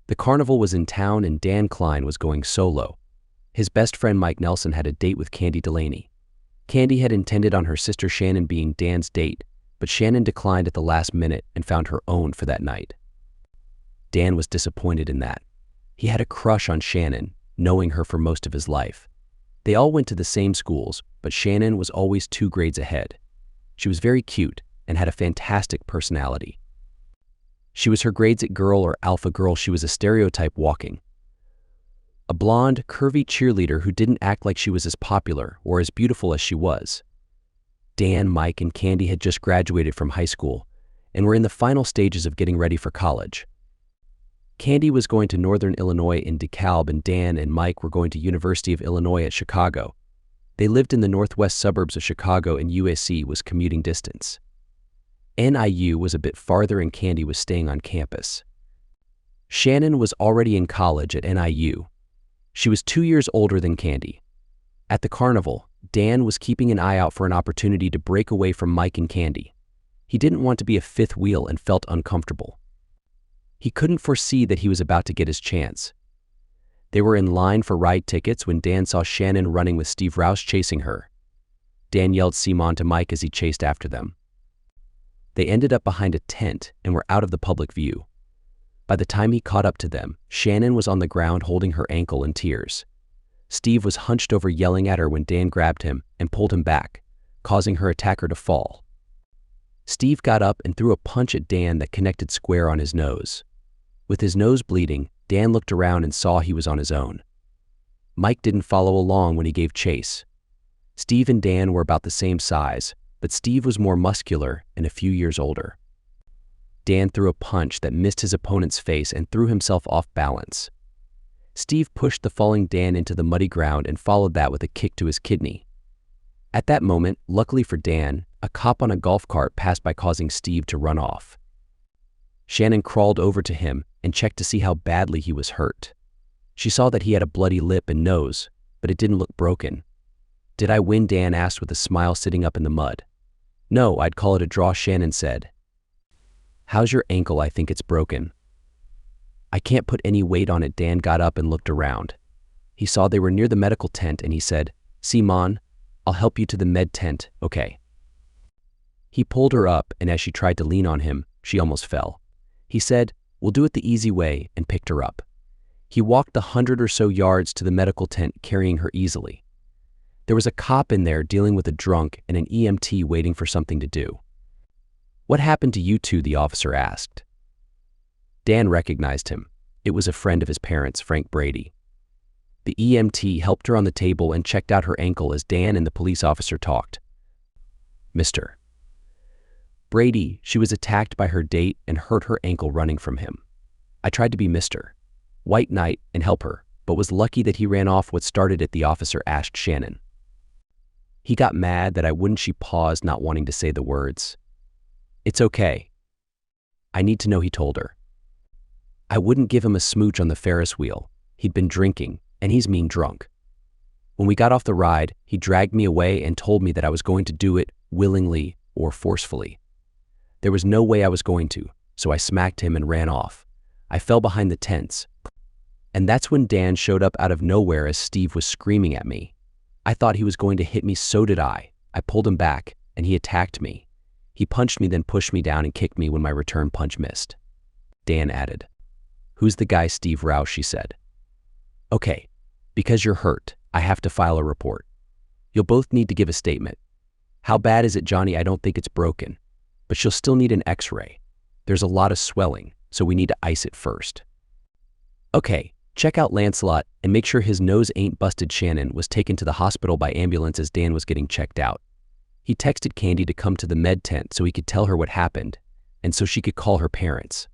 The carnival was in town and Dan Klein was going solo. His best friend Mike Nelson had a date with Candy Delaney. Candy had intended on her sister Shannon being Dan's date, but Shannon declined at the last minute and found her own for that night. Dan was disappointed in that. He had a crush on Shannon, knowing her for most of his life. They all went to the same schools, but Shannon was always 2 grades ahead. She was very cute and had a fantastic personality. She was her grades at girl or alpha girl. She was a stereotype walking. A blonde, curvy cheerleader who didn't act like she was as popular or as beautiful as she was. Dan, Mike, and Candy had just graduated from high school and were in the final stages of getting ready for college. Candy was going to Northern Illinois in DeKalb, and Dan and Mike were going to University of Illinois at Chicago. They lived in the northwest suburbs of Chicago, and USC was commuting distance. NIU was a bit farther, and Candy was staying on campus. Shannon was already in college at NIU. She was 2 years older than Candy. At the carnival, Dan was keeping an eye out for an opportunity to break away from Mike and Candy. He didn't want to be a fifth wheel and felt uncomfortable. He couldn't foresee that he was about to get his chance. They were in line for ride tickets when Dan saw Shannon running with Steve Rouse chasing her. Dan yelled Simon to Mike as he chased after them. They ended up behind a tent and were out of the public view. By the time he caught up to them, Shannon was on the ground holding her ankle in tears. Steve was hunched over yelling at her when Dan grabbed him and pulled him back, causing her attacker to fall. Steve got up and threw a punch at Dan that connected square on his nose. With his nose bleeding, Dan looked around and saw he was on his own. Mike didn't follow along when he gave chase. Steve and Dan were about the same size, but Steve was more muscular and a few years older. Dan threw a punch that missed his opponent's face and threw himself off balance. Steve pushed the falling Dan into the muddy ground and followed that with a kick to his kidney. At that moment, luckily for Dan, a cop on a golf cart passed by, causing Steve to run off. Shannon crawled over to him and checked to see how badly he was hurt. She saw that he had a bloody lip and nose, but it didn't look broken. "Did I win?" Dan asked with a smile, sitting up in the mud. "No, I'd call it a draw," Shannon said. "How's your ankle?" "I think it's broken." "I can't put any weight on it." Dan got up and looked around. He saw they were near the medical tent and he said, "Simon, I'll help you to the med tent, okay?" He pulled her up, and as she tried to lean on him, she almost fell. He said, "We'll do it the easy way," and picked her up. He walked the 100 or so yards to the medical tent, carrying her easily. There was a cop in there dealing with a drunk and an EMT waiting for something to do. "What happened to you two?" the officer asked. Dan recognized him. It was a friend of his parents, Frank Brady. The EMT helped her on the table and checked out her ankle as Dan and the police officer talked. "Mr. Brady, she was attacked by her date and hurt her ankle running from him. I tried to be Mr. White Knight and help her, but was lucky that he ran off." "What started it?" the officer asked Shannon. "He got mad that I wouldn't." She paused, not wanting to say the words. "It's okay. I need to know," he told her. "I wouldn't give him a smooch on the Ferris wheel. He'd been drinking, and he's mean drunk. When we got off the ride, he dragged me away and told me that I was going to do it willingly or forcefully. There was no way I was going to, so I smacked him and ran off. I fell behind the tents. And that's when Dan showed up out of nowhere as Steve was screaming at me. I thought he was going to hit me, so did I. I pulled him back, and he attacked me. He punched me, then pushed me down and kicked me when my return punch missed." Dan added, "Who's the guy?" "Steve Rouse," she said. "Okay, because you're hurt, I have to file a report. You'll both need to give a statement. How bad is it?" "Johnny, I don't think it's broken, but she'll still need an x-ray. There's a lot of swelling, so we need to ice it first." "Okay, check out Lancelot and make sure his nose ain't busted." Shannon was taken to the hospital by ambulance as Dan was getting checked out. He texted Candy to come to the med tent so he could tell her what happened and so she could call her parents.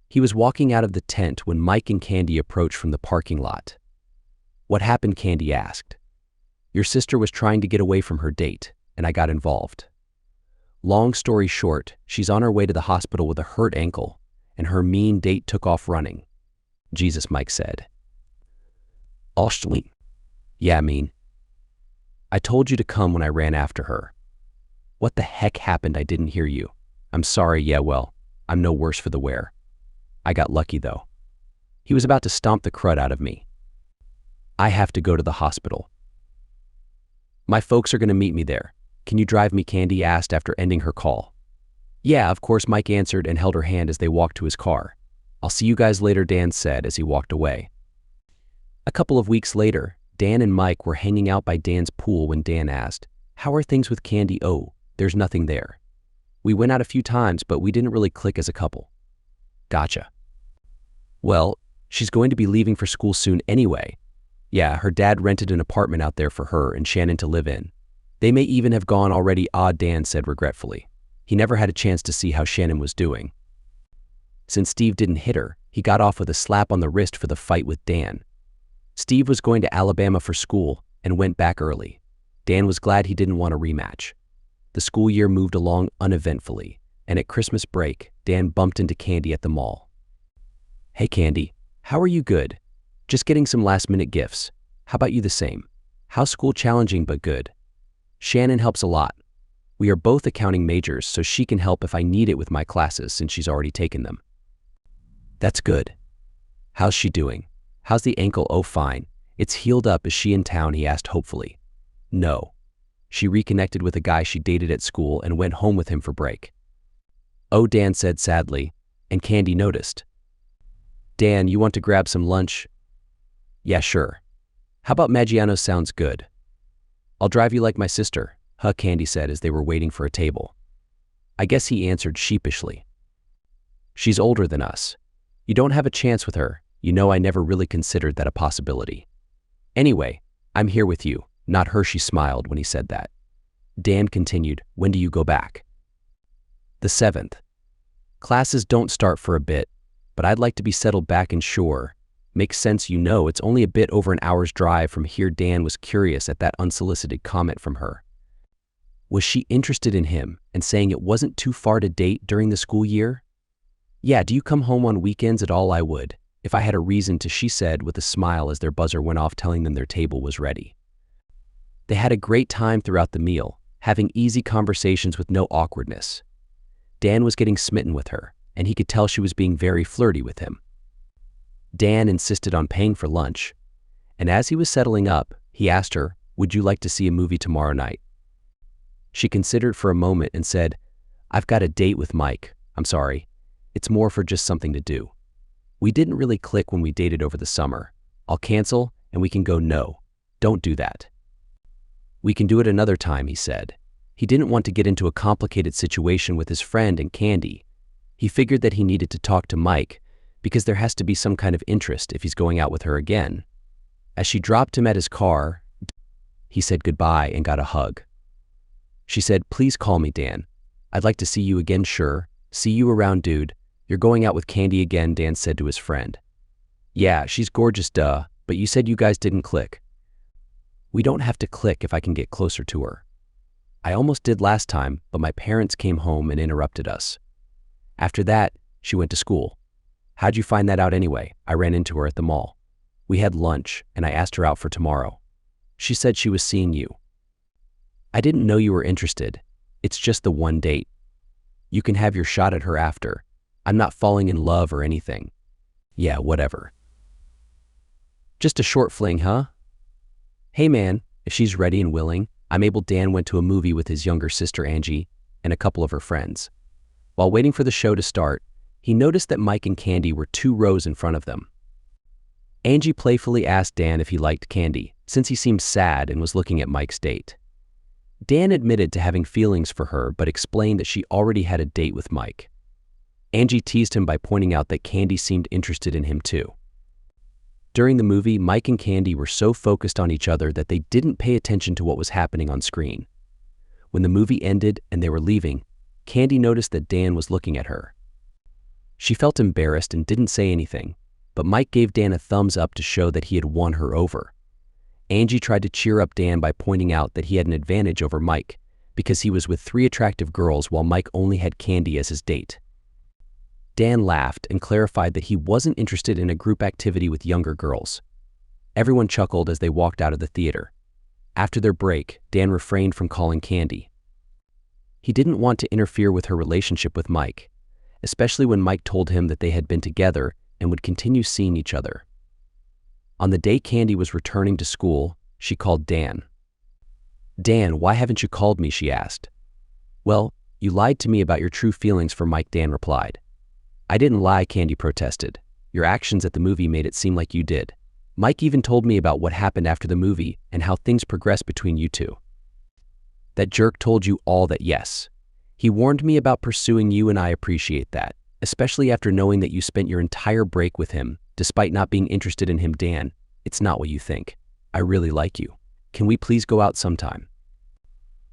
He was walking out of the tent when Mike and Candy approached from the parking lot. "What happened?" Candy asked. "Your sister was trying to get away from her date, and I got involved. Long story short, she's on her way to the hospital with a hurt ankle, and her mean date took off running." "Jesus," Mike said. "Austin, yeah, mean. I told you to come when I ran after her." "What the heck happened? I didn't hear you." "I'm sorry. Yeah, well, I'm no worse for the wear. I got lucky, though." He was about to stomp the crud out of me. I have to go to the hospital. My folks are going to meet me there. Can you drive me? Candy asked after ending her call. Yeah, of course, Mike answered and held her hand as they walked to his car. I'll see you guys later, Dan said as he walked away. A couple of weeks later, Dan and Mike were hanging out by Dan's pool when Dan asked, "How are things with Candy?" "Oh, there's nothing there. We went out a few times, but we didn't really click as a couple." Gotcha. Well, she's going to be leaving for school soon anyway. Yeah, her dad rented an apartment out there for her and Shannon to live in. They may even have gone already, Dan said regretfully. He never had a chance to see how Shannon was doing. Since Steve didn't hit her, he got off with a slap on the wrist for the fight with Dan. Steve was going to Alabama for school and went back early. Dan was glad he didn't want a rematch. The school year moved along uneventfully, and at Christmas break, Dan bumped into Candy at the mall. "Hey Candy, how are you? Good. Just getting some last-minute gifts. How about you? The same. How's school? Challenging but good. Shannon helps a lot. We are both accounting majors, so she can help if I need it with my classes since she's already taken them." "That's good. How's she doing? How's the ankle?" "Oh, fine. It's healed up." "Is she in town?" he asked hopefully. "No. She reconnected with a guy she dated at school and went home with him for break." "Oh," Dan said sadly, and Candy noticed. "Dan, you want to grab some lunch?" "Yeah, sure. How about Maggiano's? Sounds good." "I'll drive you like my sister," Candy said as they were waiting for a table. "I guess," he answered sheepishly. "She's older than us. You don't have a chance with her. You know, I never really considered that a possibility. Anyway, I'm here with you, not her." She smiled when he said that. Dan continued, "When do you go back?" "The 7th. Classes don't start for a bit, but I'd like to be settled back and sure. Makes sense, you know, it's only a bit over an hour's drive from here." Dan was curious at that unsolicited comment from her. Was she interested in him and saying it wasn't too far to date during the school year? "Yeah, do you come home on weekends at all?" "I would, if I had a reason to," she said with a smile as their buzzer went off telling them their table was ready. They had a great time throughout the meal, having easy conversations with no awkwardness. Dan was getting smitten with her, and he could tell she was being very flirty with him. Dan insisted on paying for lunch, and as he was settling up, he asked her, "Would you like to see a movie tomorrow night?" She considered for a moment and said, "I've got a date with Mike. I'm sorry. It's more for just something to do. We didn't really click when we dated over the summer. I'll cancel and we can go." "No, don't do that. We can do it another time," he said. He didn't want to get into a complicated situation with his friend and Candy. He figured that he needed to talk to Mike because there has to be some kind of interest if he's going out with her again. As she dropped him at his car, he said goodbye and got a hug. She said, "Please call me, Dan. I'd like to see you again." "Sure. See you around, dude. You're going out with Candy again," Dan said to his friend. "Yeah, she's gorgeous, duh, but you said you guys didn't click." "We don't have to click if I can get closer to her. I almost did last time, but my parents came home and interrupted us. After that, she went to school." "How'd you find that out anyway?" "I ran into her at the mall. We had lunch, and I asked her out for tomorrow. She said she was seeing you." "I didn't know you were interested. It's just the one date. You can have your shot at her after. I'm not falling in love or anything." "Yeah, whatever. Just a short fling, huh?" "Hey man, if she's ready and willing, I'm able." Dan went to a movie with his younger sister Angie and a couple of her friends. While waiting for the show to start, he noticed that Mike and Candy were 2 rows in front of them. Angie playfully asked Dan if he liked Candy, since he seemed sad and was looking at Mike's date. Dan admitted to having feelings for her but explained that she already had a date with Mike. Angie teased him by pointing out that Candy seemed interested in him too. During the movie, Mike and Candy were so focused on each other that they didn't pay attention to what was happening on screen. When the movie ended and they were leaving, Candy noticed that Dan was looking at her. She felt embarrassed and didn't say anything, but Mike gave Dan a thumbs up to show that he had won her over. Angie tried to cheer up Dan by pointing out that he had an advantage over Mike because he was with 3 attractive girls while Mike only had Candy as his date. Dan laughed and clarified that he wasn't interested in a group activity with younger girls. Everyone chuckled as they walked out of the theater. After their break, Dan refrained from calling Candy. He didn't want to interfere with her relationship with Mike, especially when Mike told him that they had been together and would continue seeing each other. On the day Candy was returning to school, she called Dan. "Dan, why haven't you called me?" she asked. "Well, you lied to me about your true feelings for Mike," Dan replied. "I didn't lie," Candy protested. "Your actions at the movie made it seem like you did. Mike even told me about what happened after the movie and how things progressed between you two." "That jerk told you all that?" "Yes. He warned me about pursuing you, and I appreciate that, especially after knowing that you spent your entire break with him, despite not being interested in him." "Dan, it's not what you think. I really like you. Can we please go out sometime?"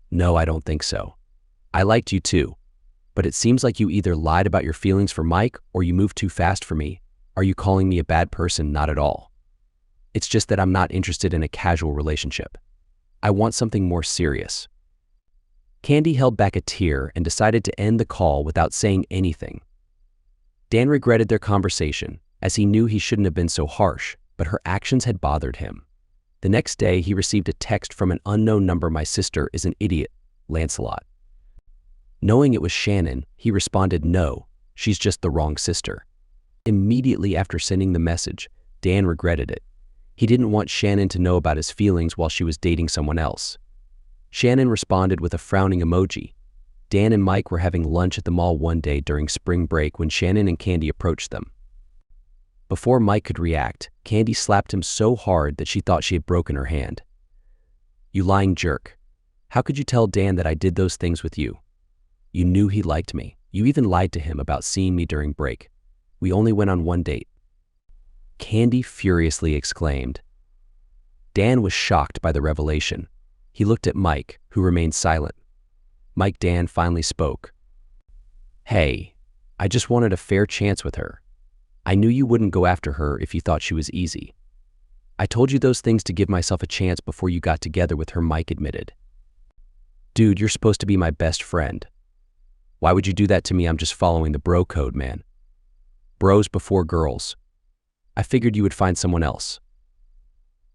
"No, I don't think so. I liked you too, but it seems like you either lied about your feelings for Mike or you moved too fast for me. Are you calling me a bad person?" "Not at all. It's just that I'm not interested in a casual relationship. I want something more serious." Candy held back a tear and decided to end the call without saying anything. Dan regretted their conversation, as he knew he shouldn't have been so harsh, but her actions had bothered him. The next day, he received a text from an unknown number. "My sister is an idiot, Lancelot." Knowing it was Shannon, he responded, "No, she's just the wrong sister." Immediately after sending the message, Dan regretted it. He didn't want Shannon to know about his feelings while she was dating someone else. Shannon responded with a frowning emoji. Dan and Mike were having lunch at the mall one day during spring break when Shannon and Candy approached them. Before Mike could react, Candy slapped him so hard that she thought she had broken her hand. "You lying jerk. How could you tell Dan that I did those things with you? You knew he liked me. You even lied to him about seeing me during break. We only went on one date." Candy furiously exclaimed. Dan was shocked by the revelation. He looked at Mike, who remained silent. Dan finally spoke. "Hey, I just wanted a fair chance with her. I knew you wouldn't go after her if you thought she was easy. I told you those things to give myself a chance before you got together with her," Mike admitted. "Dude, you're supposed to be my best friend. Why would you do that to me? I'm just following the bro code, man. Bros before girls. I figured you would find someone else.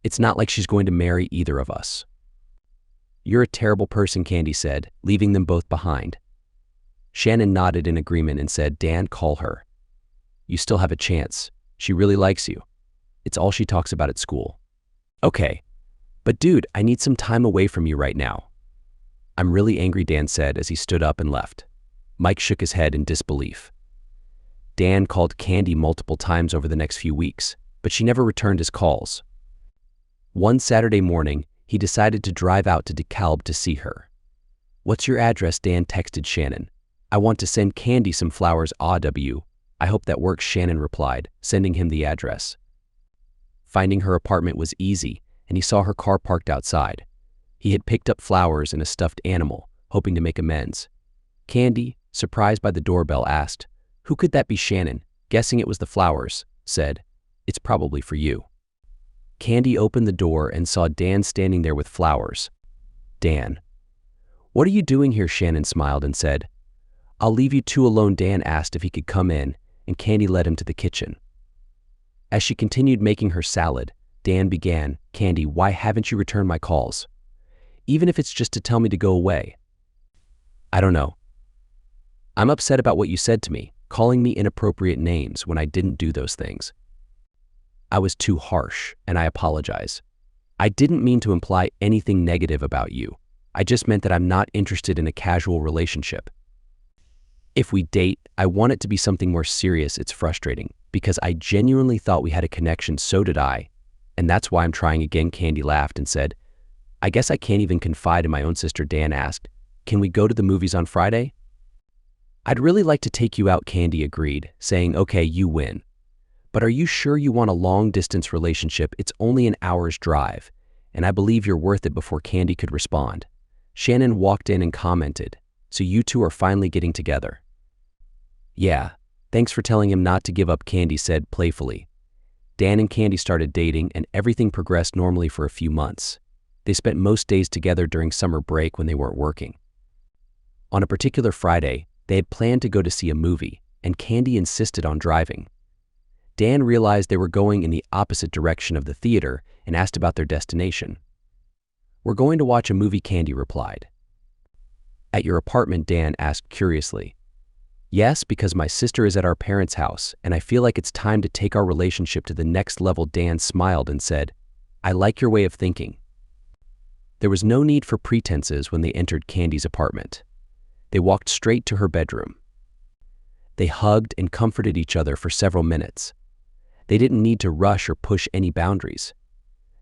It's not like she's going to marry either of us." "You're a terrible person," Candy said, leaving them both behind. Shannon nodded in agreement and said, "Dan, call her. You still have a chance. She really likes you. It's all she talks about at school." "Okay, but dude, I need some time away from you right now." "I'm really angry," Dan said as he stood up and left. Mike shook his head in disbelief. Dan called Candy multiple times over the next few weeks, but she never returned his calls. One Saturday morning, he decided to drive out to DeKalb to see her. "What's your address?" Dan texted Shannon. "I want to send Candy some flowers. AW. I hope that works," Shannon replied, sending him the address. Finding her apartment was easy, and he saw her car parked outside. He had picked up flowers and a stuffed animal, hoping to make amends. Candy, surprised by the doorbell, asked, "Who could that be?" Shannon, guessing it was the flowers, said, "It's probably for you." Candy opened the door and saw Dan standing there with flowers. "Dan, what are you doing here?" Shannon smiled and said, "I'll leave you two alone." Dan asked if he could come in, and Candy led him to the kitchen. As she continued making her salad, Dan began, "Candy, why haven't you returned my calls? Even if it's just to tell me to go away." "I don't know. I'm upset about what you said to me, calling me inappropriate names when I didn't do those things. I was too harsh, and I apologize. I didn't mean to imply anything negative about you. I just meant that I'm not interested in a casual relationship. If we date, I want it to be something more serious. It's frustrating, because I genuinely thought we had a connection. So did I, and that's why I'm trying again." Candy laughed and said, "I guess I can't even confide in my own sister." Dan asked, "Can we go to the movies on Friday?" "I'd really like to take you out," Candy agreed, saying, "Okay, you win. But are you sure you want a long-distance relationship? It's only an hour's drive, and I believe you're worth it." Before Candy could respond, Shannon walked in and commented, "So you two are finally getting together?" "Yeah, thanks for telling him not to give up," Candy said playfully. Dan and Candy started dating, and everything progressed normally for a few months. They spent most days together during summer break when they weren't working. On a particular Friday, they had planned to go to see a movie, and Candy insisted on driving. Dan realized they were going in the opposite direction of the theater and asked about their destination. "We're going to watch a movie," Candy replied. "At your apartment?" Dan asked curiously. Yes, because my sister is at our parents' house, and I feel like it's time to take our relationship to the next level. Dan smiled and said, I like your way of thinking. There was no need for pretenses when they entered Candy's apartment. They walked straight to her bedroom. They hugged and comforted each other for several minutes. They didn't need to rush or push any boundaries.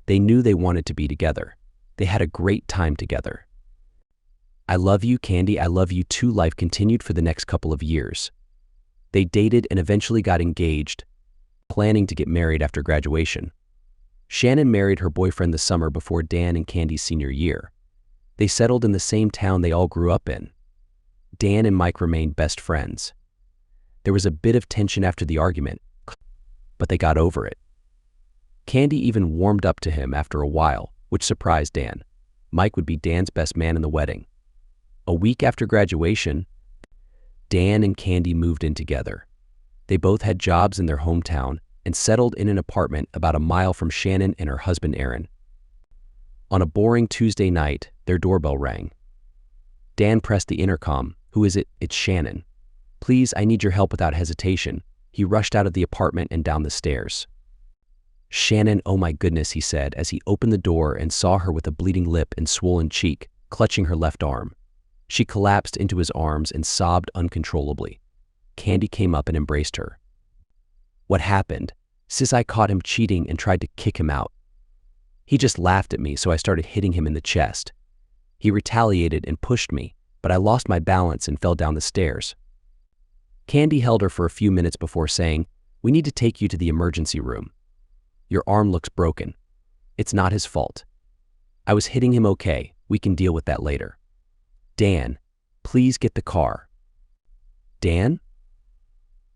They knew they wanted to be together. They had a great time together. I love you, Candy, I love you too. Life continued for the next couple of years. They dated and eventually got engaged, planning to get married after graduation. Shannon married her boyfriend the summer before Dan and Candy's senior year. They settled in the same town they all grew up in. Dan and Mike remained best friends. There was a bit of tension after the argument, but they got over it. Candy even warmed up to him after a while, which surprised Dan. Mike would be Dan's best man in the wedding. A week after graduation, Dan and Candy moved in together. They both had jobs in their hometown and settled in an apartment about a mile from Shannon and her husband Aaron. On a boring Tuesday night, their doorbell rang. Dan pressed the intercom. Who is it? It's Shannon. Please, I need your help. Without hesitation, he rushed out of the apartment and down the stairs. Shannon, oh my goodness, he said as he opened the door and saw her with a bleeding lip and swollen cheek, clutching her left arm. She collapsed into his arms and sobbed uncontrollably. Candy came up and embraced her. What happened? Sis, I caught him cheating and tried to kick him out. He just laughed at me, so I started hitting him in the chest. He retaliated and pushed me, but I lost my balance and fell down the stairs. Candy held her for a few minutes before saying, we need to take you to the emergency room. Your arm looks broken. It's not his fault. I was hitting him. Okay, we can deal with that later. Dan, please get the car. Dan?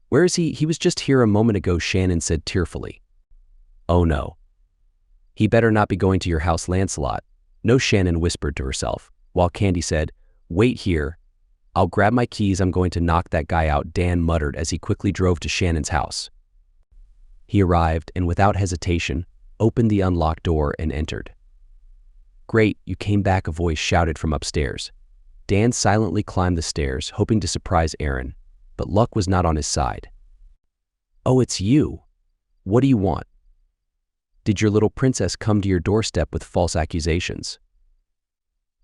Where is he? He was just here a moment ago, Shannon said tearfully. Oh no. He better not be going to your house, Lancelot. No, Shannon whispered to herself, while Candy said, wait here. I'll grab my keys. I'm going to knock that guy out, Dan muttered as he quickly drove to Shannon's house. He arrived and without hesitation, opened the unlocked door and entered. Great, you came back, a voice shouted from upstairs. Dan silently climbed the stairs, hoping to surprise Aaron, but luck was not on his side. Oh, it's you. What do you want? Did your little princess come to your doorstep with false accusations?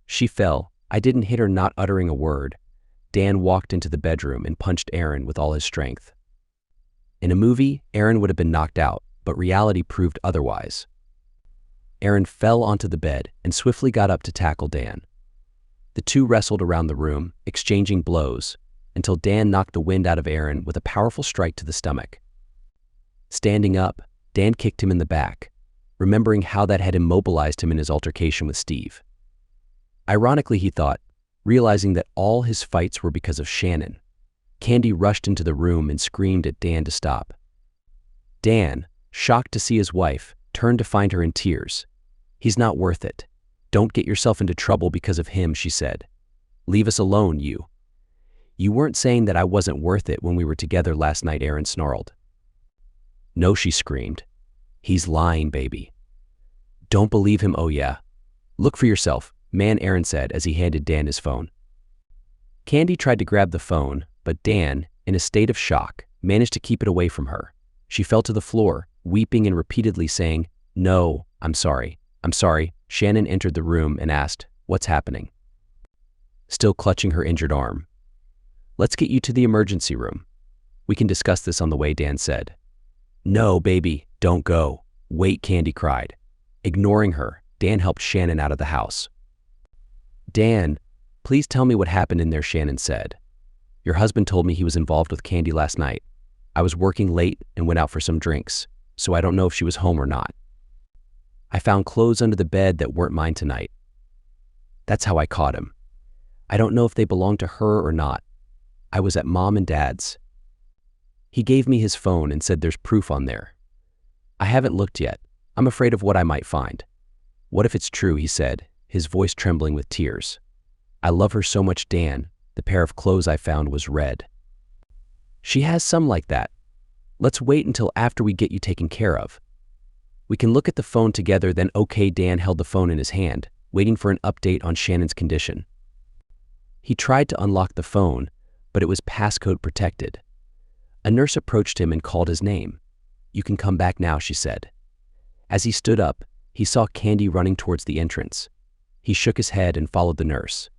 She fell. I didn't hit her. Not uttering a word, Dan walked into the bedroom and punched Aaron with all his strength. In a movie, Aaron would have been knocked out, but reality proved otherwise. Aaron fell onto the bed and swiftly got up to tackle Dan. The two wrestled around the room, exchanging blows, until Dan knocked the wind out of Aaron with a powerful strike to the stomach. Standing up, Dan kicked him in the back, remembering how that had immobilized him in his altercation with Steve. Ironically, he thought, realizing that all his fights were because of Shannon. Candy rushed into the room and screamed at Dan to stop. Dan, shocked to see his wife, turned to find her in tears. He's not worth it. Don't get yourself into trouble because of him, she said. Leave us alone, you. You weren't saying that I wasn't worth it when we were together last night, Aaron snarled. No, she screamed. He's lying, baby. Don't believe him, oh yeah. Look for yourself, man, Aaron said as he handed Dan his phone. Candy tried to grab the phone, but Dan, in a state of shock, managed to keep it away from her. She fell to the floor, weeping and repeatedly saying, No, I'm sorry. I'm sorry. Shannon entered the room and asked, What's happening? Still clutching her injured arm. Let's get you to the emergency room. We can discuss this on the way, Dan said. No, baby, don't go. Wait, Candy cried. Ignoring her, Dan helped Shannon out of the house. Dan, please tell me what happened in there, Shannon said. Your husband told me he was involved with Candy last night. I was working late and went out for some drinks, so I don't know if she was home or not. I found clothes under the bed that weren't mine tonight. That's how I caught him. I don't know if they belonged to her or not. I was at Mom and Dad's. He gave me his phone and said there's proof on there. I haven't looked yet. I'm afraid of what I might find. What if it's true, he said, his voice trembling with tears. I love her so much, Dan. The pair of clothes I found was red. She has some like that. Let's wait until after we get you taken care of. We can look at the phone together then. Okay, Dan held the phone in his hand, waiting for an update on Shannon's condition. He tried to unlock the phone, but it was passcode protected. A nurse approached him and called his name. "You can come back now," she said. As he stood up, he saw Candy running towards the entrance. He shook his head and followed the nurse.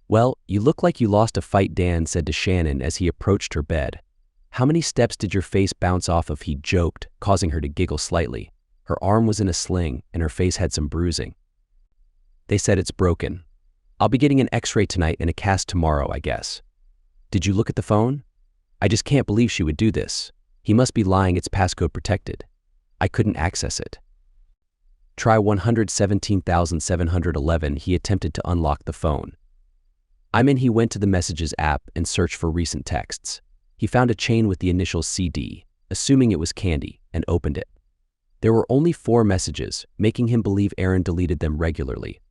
"Well, you look like you lost a fight," Dan said to Shannon as he approached her bed. "How many steps did your face bounce off of?" he joked, causing her to giggle slightly. Her arm was in a sling and her face had some bruising. "They said it's broken. I'll be getting an x-ray tonight and a cast tomorrow, I guess." "Did you look at the phone?" "I just can't believe she would do this. He must be lying, it's passcode protected. I couldn't access it." Try 117,711. He attempted to unlock the phone. He went to the Messages app and searched for recent texts. He found a chain with the initials CD, assuming it was Candy, and opened it. There were only 4 messages, making him believe Aaron deleted them regularly.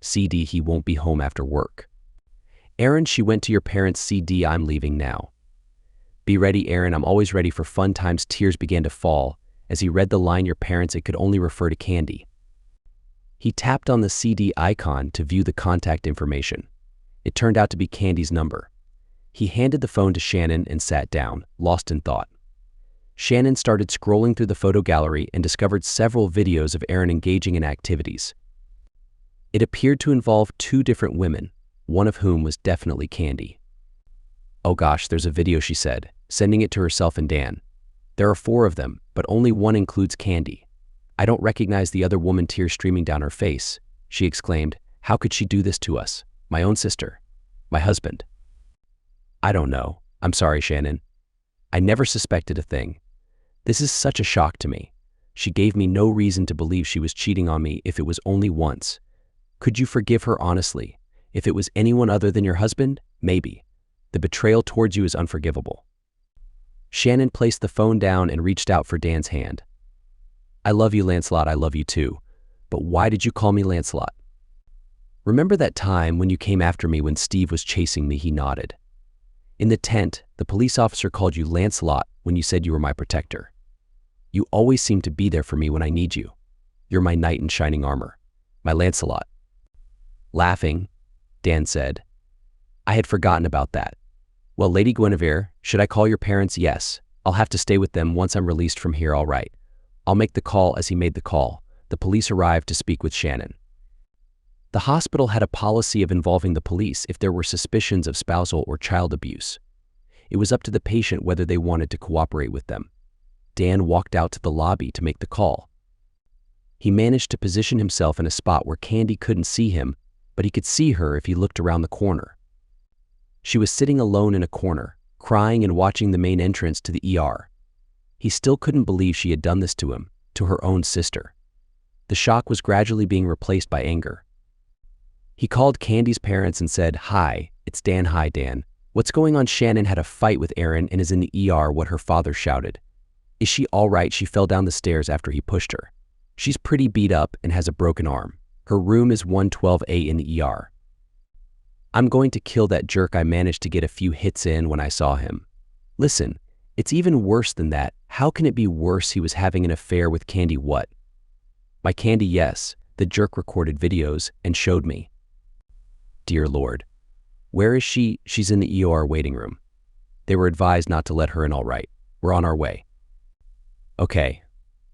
CD, "He won't be home after work." Aaron, "She went to your parents." CD, "I'm leaving now." "Be ready, Aaron, I'm always ready for fun times." Tears began to fall. As he read the line, "Your parents," it could only refer to Candy. He tapped on the CD icon to view the contact information. It turned out to be Candy's number. He handed the phone to Shannon and sat down, lost in thought. Shannon started scrolling through the photo gallery and discovered several videos of Aaron engaging in activities. It appeared to involve 2 different women, one of whom was definitely Candy. "Oh gosh, there's a video," she said, sending it to herself and Dan. "There are 4 of them, but only one includes Candy. I don't recognize the other woman." Tears streaming down her face, she exclaimed, "How could she do this to us? My own sister. My husband." "I don't know. I'm sorry, Shannon. I never suspected a thing. This is such a shock to me. She gave me no reason to believe she was cheating on me if it was only once. Could you forgive her honestly? If it was anyone other than your husband, maybe. The betrayal towards you is unforgivable." Shannon placed the phone down and reached out for Dan's hand. "I love you, Lancelot. I love you too. But why did you call me Lancelot?" "Remember that time when you came after me when Steve was chasing me?" He nodded. "In the tent, the police officer called you Lancelot when you said you were my protector. You always seem to be there for me when I need you. You're my knight in shining armor. My Lancelot." Laughing, Dan said, "I had forgotten about that. Well, Lady Guinevere, should I call your parents?" "Yes. I'll have to stay with them once I'm released from here." "All right. I'll make the call." As he made the call, the police arrived to speak with Shannon. The hospital had a policy of involving the police if there were suspicions of spousal or child abuse. It was up to the patient whether they wanted to cooperate with them. Dan walked out to the lobby to make the call. He managed to position himself in a spot where Candy couldn't see him, but he could see her if he looked around the corner. She was sitting alone in a corner, crying and watching the main entrance to the ER. He still couldn't believe she had done this to him, to her own sister. The shock was gradually being replaced by anger. He called Candy's parents and said, "Hi, it's Dan." "Hi, Dan. What's going on?" "Shannon had a fight with Aaron and is in the ER." What? Her father shouted. "Is she all right?" "She fell down the stairs after he pushed her. She's pretty beat up and has a broken arm. Her room is 112A in the ER. I'm going to kill that jerk. I managed to get a few hits in when I saw him. Listen, it's even worse than that. How can it be worse? He was having an affair with Candy." "What?" "My Candy." "Yes." The jerk recorded videos and showed me." "Dear Lord. Where is she?" "She's in the ER waiting room. They were advised not to let her in." "All right. We're on our way." "Okay.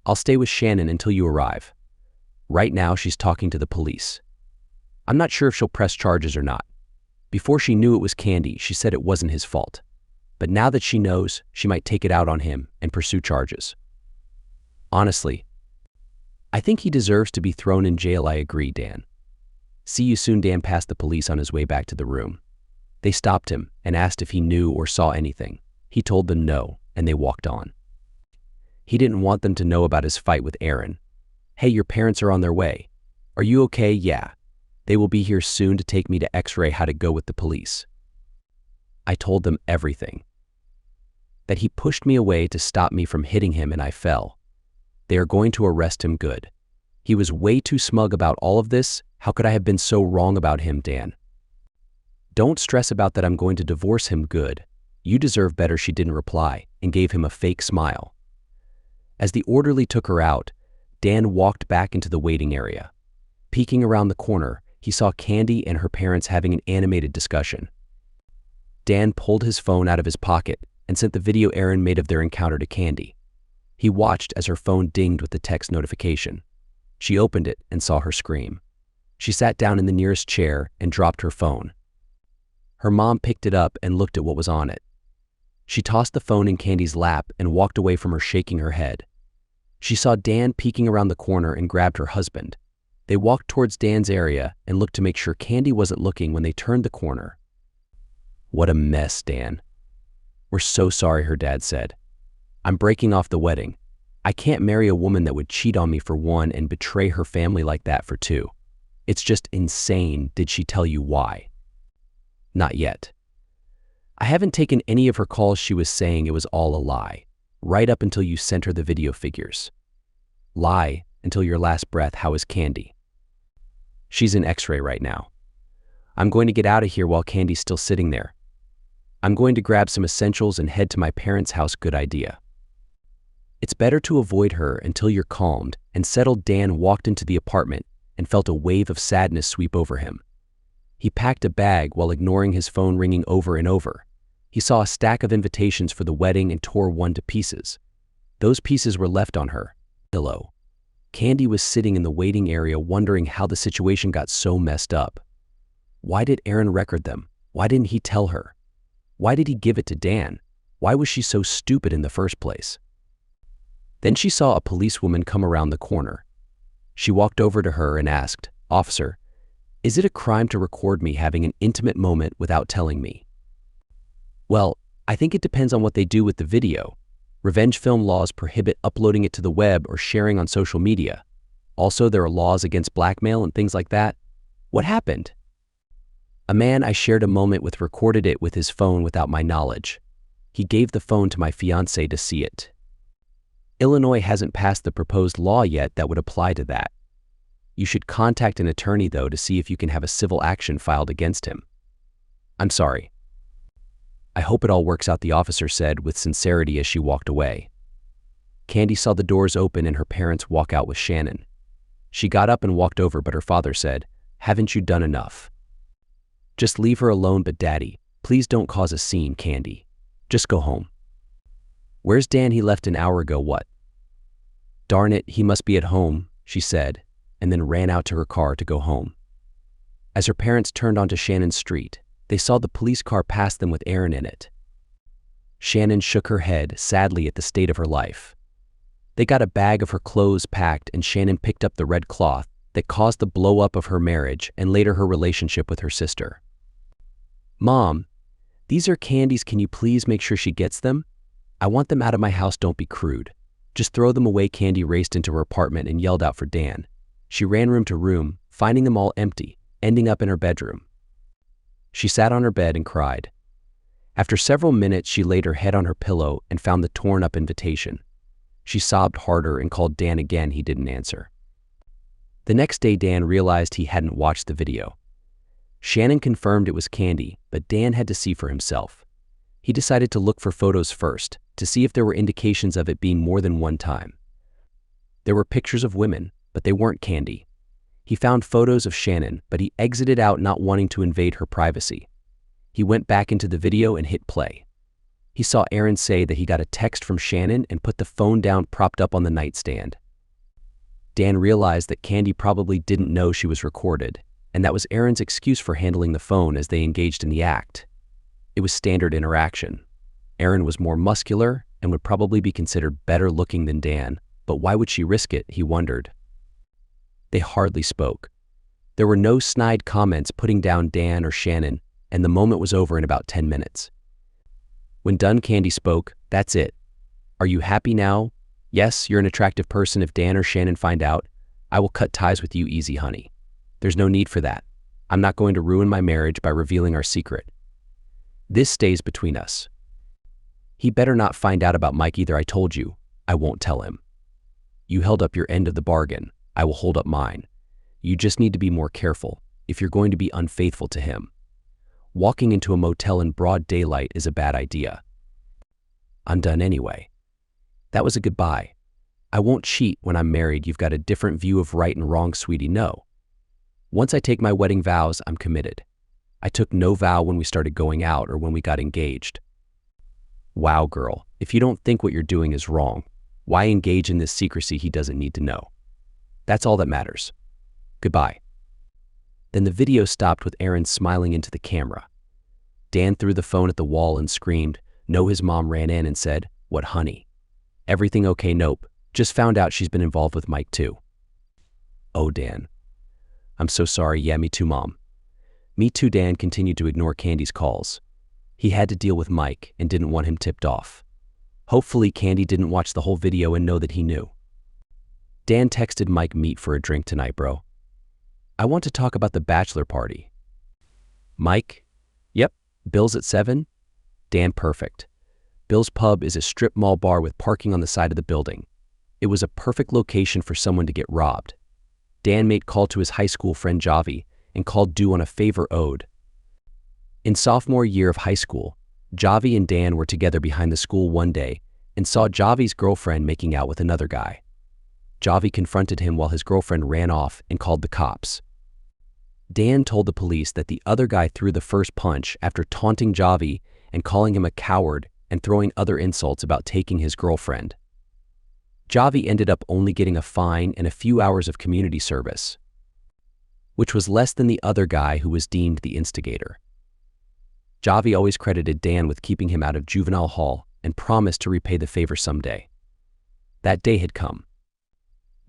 I'll stay with Shannon until you arrive. Right now she's talking to the police. I'm not sure if she'll press charges or not. Before she knew it was Candy, she said it wasn't his fault. But now that she knows, she might take it out on him and pursue charges. Honestly, I think he deserves to be thrown in jail." "I agree, Dan. See you soon." Dan passed the police on his way back to the room. They stopped him and asked if he knew or saw anything. He told them no, and they walked on. He didn't want them to know about his fight with Aaron. "Hey, your parents are on their way. Are you okay?" "Yeah. They will be here soon to take me to x-ray." "How to go with the police?" I told them everything. That he pushed me away to stop me from hitting him and I fell. They are going to arrest him. Good. He was way too smug about all of this. How could I have been so wrong about him, Dan? Don't stress about that. I'm going to divorce him. Good. You deserve better. She didn't reply and gave him a fake smile. As the orderly took her out, Dan walked back into the waiting area. Peeking around the corner, he saw Candy and her parents having an animated discussion. Dan pulled his phone out of his pocket and sent the video Aaron made of their encounter to Candy. He watched as her phone dinged with the text notification. She opened it and saw her scream. She sat down in the nearest chair and dropped her phone. Her mom picked it up and looked at what was on it. She tossed the phone in Candy's lap and walked away from her, shaking her head. She saw Dan peeking around the corner and grabbed her husband. They walked towards Dan's area and looked to make sure Candy wasn't looking when they turned the corner. "What a mess, Dan." "We're so sorry," her dad said. "I'm breaking off the wedding. I can't marry a woman that would cheat on me for one and betray her family like that for two. It's just insane. Did she tell you why?" "Not yet. I haven't taken any of her calls. She was saying it was all a lie, right up until you sent her the video figures." "Lie until your last breath. How is Candy?" "She's in X-ray right now. I'm going to get out of here while Candy's still sitting there. I'm going to grab some essentials and head to my parents' house." "Good idea. It's better to avoid her until you're calmed and settled." Dan walked into the apartment and felt a wave of sadness sweep over him. He packed a bag while ignoring his phone ringing over and over. He saw a stack of invitations for the wedding and tore one to pieces. Those pieces were left on her pillow. Candy was sitting in the waiting area wondering how the situation got so messed up. Why did Aaron record them? Why didn't he tell her? Why did he give it to Dan? Why was she so stupid in the first place? Then she saw a policewoman come around the corner. She walked over to her and asked, "Officer, is it a crime to record me having an intimate moment without telling me?" "Well, I think it depends on what they do with the video. Revenge film laws prohibit uploading it to the web or sharing on social media. Also, there are laws against blackmail and things like that." "What happened?" "A man I shared a moment with recorded it with his phone without my knowledge. He gave the phone to my fiancée to see it. Illinois hasn't passed the proposed law yet that would apply to that. You should contact an attorney, though, to see if you can have a civil action filed against him." "I'm sorry." "I hope it all works out," the officer said with sincerity as she walked away. Candy saw the doors open and her parents walk out with Shannon. She got up and walked over, but her father said, "Haven't you done enough? Just leave her alone." "But Daddy, please don't cause a scene, Candy. Just go home." "Where's Dan? He left an hour ago." "What?" "Darn it, he must be at home," she said, and then ran out to her car to go home. As her parents turned onto Shannon's street, they saw the police car pass them with Aaron in it. Shannon shook her head sadly at the state of her life. They got a bag of her clothes packed, and Shannon picked up the red cloth that caused the blow-up of her marriage and later her relationship with her sister. "Mom, these are Candy's. Can you please make sure she gets them? I want them out of my house. Don't be crude. Just throw them away." Candy raced into her apartment and yelled out for Dan. She ran room to room, finding them all empty, ending up in her bedroom. She sat on her bed and cried. After several minutes, she laid her head on her pillow and found the torn-up invitation. She sobbed harder and called Dan again. He didn't answer. The next day, Dan realized he hadn't watched the video. Shannon confirmed it was Candy, but Dan had to see for himself. He decided to look for photos first, to see if there were indications of it being more than one time. There were pictures of women, but they weren't Candy. He found photos of Shannon, but he exited out, not wanting to invade her privacy. He went back into the video and hit play. He saw Aaron say that he got a text from Shannon and put the phone down propped up on the nightstand. Dan realized that Candy probably didn't know she was recorded, and that was Aaron's excuse for handling the phone as they engaged in the act. It was standard interaction. Aaron was more muscular and would probably be considered better looking than Dan, but why would she risk it, he wondered. They hardly spoke. There were no snide comments putting down Dan or Shannon, and the moment was over in about 10 minutes. When done, Candy spoke. "That's it. Are you happy now? Yes, you're an attractive person. If Dan or Shannon find out, I will cut ties with you. Easy, honey. There's no need for that. I'm not going to ruin my marriage by revealing our secret. This stays between us. He better not find out about Mike either. I told you, I won't tell him. You held up your end of the bargain. I will hold up mine. You just need to be more careful if you're going to be unfaithful to him. Walking into a motel in broad daylight is a bad idea. I'm done anyway. That was a goodbye. I won't cheat when I'm married. You've got a different view of right and wrong, sweetie. No. Once I take my wedding vows, I'm committed. I took no vow when we started going out or when we got engaged. Wow, girl, if you don't think what you're doing is wrong, why engage in this secrecy he doesn't need to know? That's all that matters. Goodbye. Then the video stopped with Aaron smiling into the camera. Dan threw the phone at the wall and screamed. No, his mom ran in and said, "What, honey? Everything okay?" "Nope. Just found out she's been involved with Mike too." "Oh, Dan. I'm so sorry." "Yeah, me too, Mom." "Me too." Dan continued to ignore Candy's calls. He had to deal with Mike and didn't want him tipped off. Hopefully, Candy didn't watch the whole video and know that he knew. Dan texted Mike, "Meet for a drink tonight, bro. I want to talk about the bachelor party." Mike, "Yep, Bill's at 7. Dan, "Perfect. Bill's Pub is a strip mall bar with parking on the side of the building. It was a perfect location for someone to get robbed." Dan made call to his high school friend Javi and called due on a favor owed. In sophomore year of high school, Javi and Dan were together behind the school one day and saw Javi's girlfriend making out with another guy. Javi confronted him while his girlfriend ran off and called the cops. Dan told the police that the other guy threw the first punch after taunting Javi and calling him a coward and throwing other insults about taking his girlfriend. Javi ended up only getting a fine and a few hours of community service, which was less than the other guy who was deemed the instigator. Javi always credited Dan with keeping him out of juvenile hall and promised to repay the favor someday. That day had come.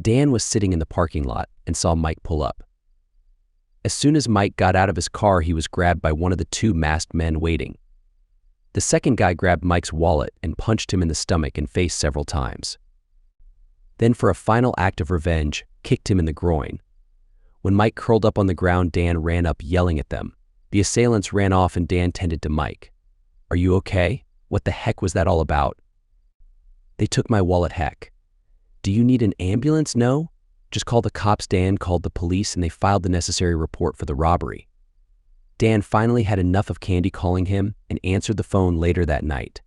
Dan was sitting in the parking lot and saw Mike pull up. As soon as Mike got out of his car, he was grabbed by one of the two masked men waiting. The second guy grabbed Mike's wallet and punched him in the stomach and face several times. Then, for a final act of revenge, kicked him in the groin. When Mike curled up on the ground, Dan ran up yelling at them. The assailants ran off and Dan tended to Mike. "Are you okay? What the heck was that all about?" "They took my wallet." "Heck. Do you need an ambulance?" "No. Just call the cops." Dan called the police and they filed the necessary report for the robbery. Dan finally had enough of Candy calling him and answered the phone later that night.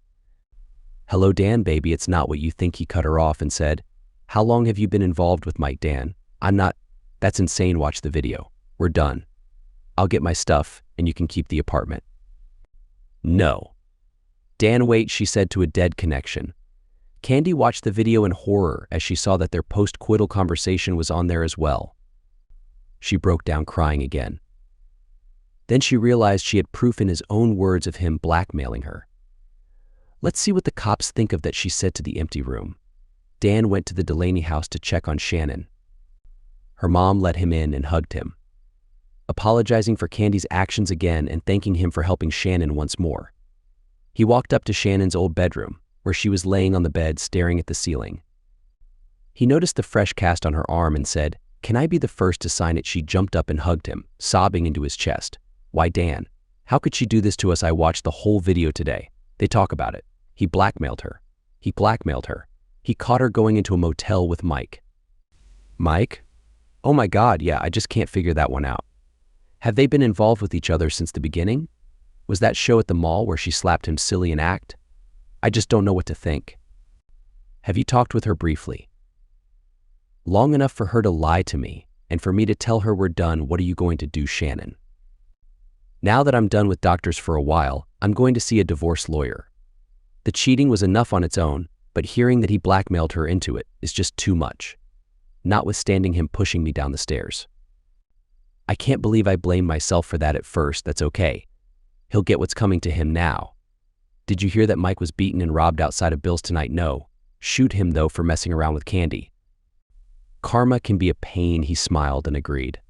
"Hello, Dan, baby, it's not what you think." He cut her off and said, "How long have you been involved with Mike?" "Dan, I'm not." "That's insane. Watch the video. We're done. I'll get my stuff and you can keep the apartment." "No." "Dan, wait," she said to a dead connection. Candy watched the video in horror as she saw that their post-coital conversation was on there as well. She broke down crying again. Then she realized she had proof in his own words of him blackmailing her. "Let's see what the cops think of that," she said to the empty room. Dan went to the Delaney house to check on Shannon. Her mom let him in and hugged him, apologizing for Candy's actions again and thanking him for helping Shannon once more. He walked up to Shannon's old bedroom, where she was laying on the bed staring at the ceiling. He noticed the fresh cast on her arm and said, "Can I be the first to sign it?" She jumped up and hugged him, sobbing into his chest. "Why, Dan, how could she do this to us? I watched the whole video today. They talk about it. He blackmailed her. He blackmailed her. He caught her going into a motel with Mike." "Mike? Oh my God, yeah, I just can't figure that one out. Have they been involved with each other since the beginning? Was that show at the mall where she slapped him silly in act? I just don't know what to think. Have you talked with her briefly? Long enough for her to lie to me and for me to tell her we're done? What are you going to do, Shannon? Now that I'm done with doctors for a while, I'm going to see a divorce lawyer. The cheating was enough on its own, but hearing that he blackmailed her into it is just too much, notwithstanding him pushing me down the stairs. I can't believe I blamed myself for that at first. That's okay. He'll get what's coming to him now. Did you hear that Mike was beaten and robbed outside of Bill's tonight? No. Shoot him, though, for messing around with Candy. Karma can be a pain." He smiled and agreed.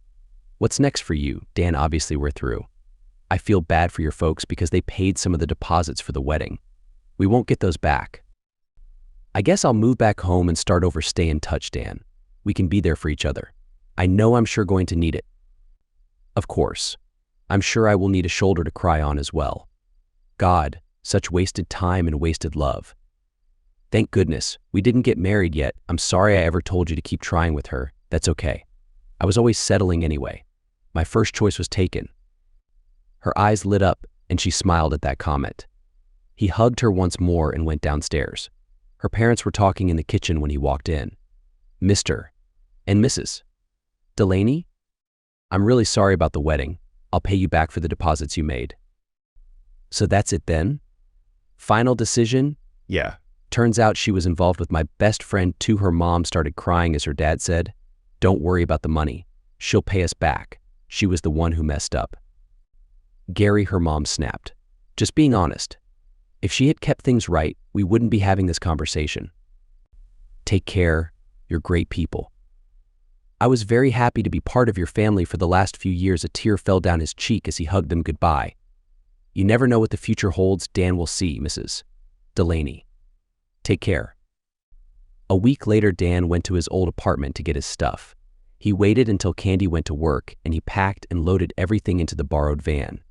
"What's next for you, Dan?" "Obviously, we're through. I feel bad for your folks because they paid some of the deposits for the wedding. We won't get those back. I guess I'll move back home and start over." "Stay in touch, Dan. We can be there for each other. I know I'm sure going to need it." "Of course. I'm sure I will need a shoulder to cry on as well. God, such wasted time and wasted love. Thank goodness, we didn't get married yet. I'm sorry I ever told you to keep trying with her. That's okay. I was always settling anyway. My first choice was taken." Her eyes lit up and she smiled at that comment. He hugged her once more and went downstairs. Her parents were talking in the kitchen when he walked in. "Mr. and Mrs. Delaney? I'm really sorry about the wedding. I'll pay you back for the deposits you made. So that's it then? Final decision? Yeah. Turns out she was involved with my best friend too. Her mom started crying as her dad said, "Don't worry about the money. She'll pay us back. She was the one who messed up." Gary, her mom snapped. Just being honest. If she had kept things right, we wouldn't be having this conversation. Take care. You're great people. I was very happy to be part of your family for the last few years. A tear fell down his cheek as he hugged them goodbye. You never know what the future holds. Dan will see, Mrs. Delaney. Take care. A week later, Dan went to his old apartment to get his stuff. He waited until Candy went to work, and he packed and loaded everything into the borrowed van.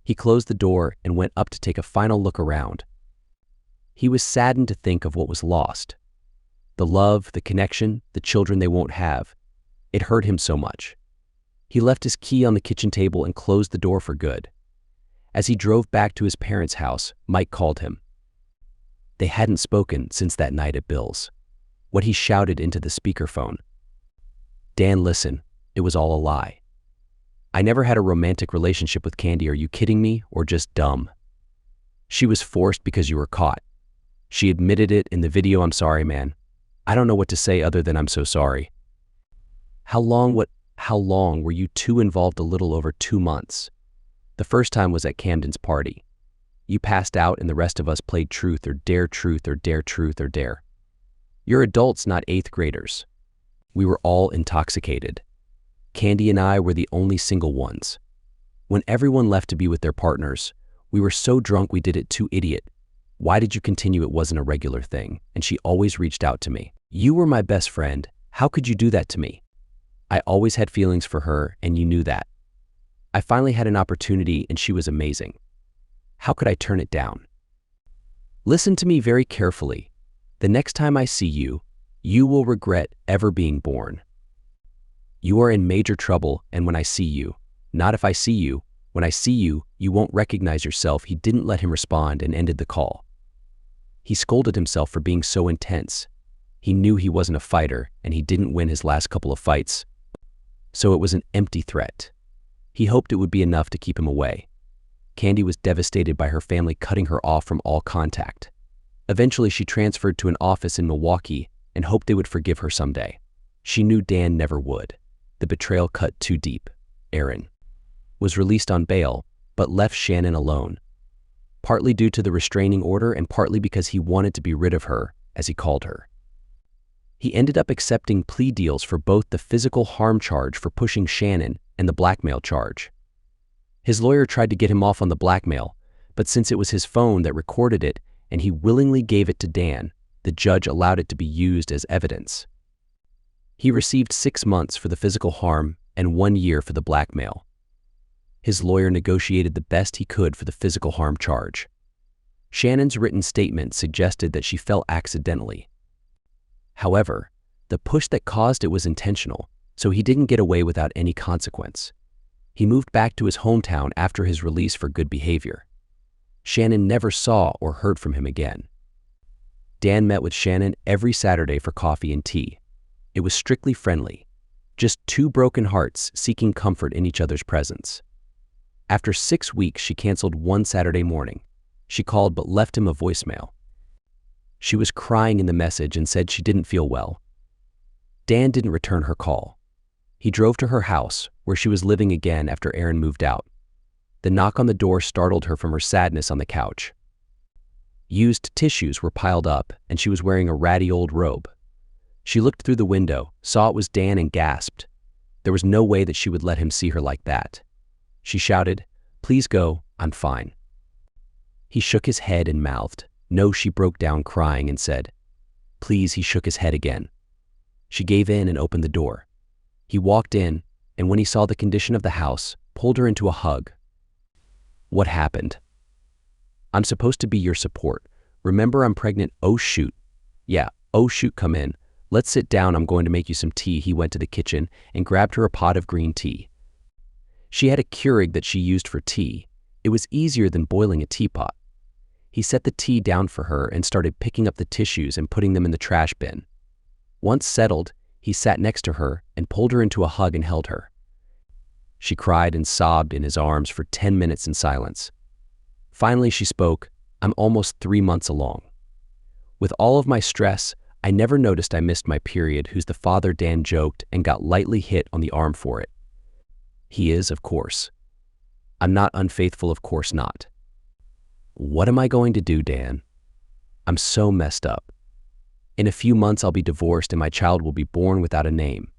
He closed the door and went up to take a final look around. He was saddened to think of what was lost. The love, the connection, the children they won't have. It hurt him so much. He left his key on the kitchen table and closed the door for good. As he drove back to his parents' house, Mike called him. They hadn't spoken since that night at Bill's. What he shouted into the speakerphone. Dan, listen, it was all a lie. I never had a romantic relationship with Candy. Are you kidding me, or just dumb? She was forced because you were caught. She admitted it in the video. I'm sorry, man. I don't know what to say other than I'm so sorry. How long were you two involved? A little over 2 months. The first time was at Camden's party. You passed out and the rest of us played truth or dare, truth or dare, truth or dare. You're adults, not 8th graders. We were all intoxicated. Candy and I were the only single ones. When everyone left to be with their partners, we were so drunk we did it too. Idiot. Why did you continue? It wasn't a regular thing, and she always reached out to me. You were my best friend. How could you do that to me? I always had feelings for her, and you knew that. I finally had an opportunity, and she was amazing. How could I turn it down? Listen to me very carefully. The next time I see you, you will regret ever being born. You are in major trouble, and when I see you, not if I see you, when I see you, you won't recognize yourself. He didn't let him respond and ended the call. He scolded himself for being so intense. He knew he wasn't a fighter, and he didn't win his last couple of fights. So it was an empty threat. He hoped it would be enough to keep him away. Candy was devastated by her family cutting her off from all contact. Eventually, she transferred to an office in Milwaukee and hoped they would forgive her someday. She knew Dan never would. The betrayal cut too deep. Aaron was released on bail, but left Shannon alone, partly due to the restraining order and partly because he wanted to be rid of her, as he called her. He ended up accepting plea deals for both the physical harm charge for pushing Shannon and the blackmail charge. His lawyer tried to get him off on the blackmail, but since it was his phone that recorded it and he willingly gave it to Dan, the judge allowed it to be used as evidence. He received 6 months for the physical harm and 1 year for the blackmail. His lawyer negotiated the best he could for the physical harm charge. Shannon's written statement suggested that she fell accidentally. However, the push that caused it was intentional, so he didn't get away without any consequence. He moved back to his hometown after his release for good behavior. Shannon never saw or heard from him again. Dan met with Shannon every Saturday for coffee and tea. It was strictly friendly, just 2 broken hearts seeking comfort in each other's presence. After 6 weeks, she canceled one Saturday morning. She called but left him a voicemail. She was crying in the message and said she didn't feel well. Dan didn't return her call. He drove to her house, where she was living again after Aaron moved out. The knock on the door startled her from her sadness on the couch. Used tissues were piled up, and she was wearing a ratty old robe. She looked through the window, saw it was Dan, and gasped. There was no way that she would let him see her like that. She shouted, "Please go, I'm fine." He shook his head and mouthed, "No." She broke down crying and said, "Please." He shook his head again. She gave in and opened the door. He walked in, and when he saw the condition of the house, pulled her into a hug. "What happened?" "I'm supposed to be your support. Remember, I'm pregnant." "Oh shoot." "Yeah, oh shoot, come in. Let's sit down, I'm going to make you some tea." He went to the kitchen and grabbed her a pot of green tea. She had a Keurig that she used for tea. It was easier than boiling a teapot. He set the tea down for her and started picking up the tissues and putting them in the trash bin. Once settled, he sat next to her and pulled her into a hug and held her. She cried and sobbed in his arms for 10 minutes in silence. Finally, she spoke, "I'm almost 3 months along. With all of my stress, I never noticed I missed my period," who's the father, Dan joked and got lightly hit on the arm for it. He is, of course. I'm not unfaithful, of course not. What am I going to do, Dan? I'm so messed up. In a few months, I'll be divorced and my child will be born without a name.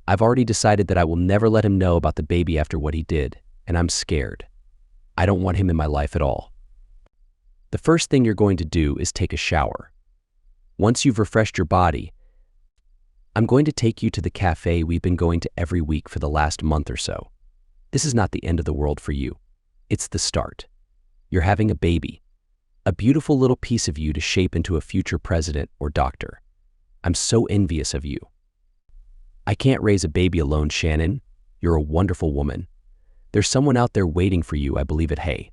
I've already decided that I will never let him know about the baby after what he did, and I'm scared. I don't want him in my life at all. The first thing you're going to do is take a shower. Once you've refreshed your body, I'm going to take you to the cafe we've been going to every week for the last month or so. This is not the end of the world for you. It's the start. You're having a baby, a beautiful little piece of you to shape into a future president or doctor. I'm so envious of you. I can't raise a baby alone, Shannon. You're a wonderful woman. There's someone out there waiting for you, I believe it. Hey.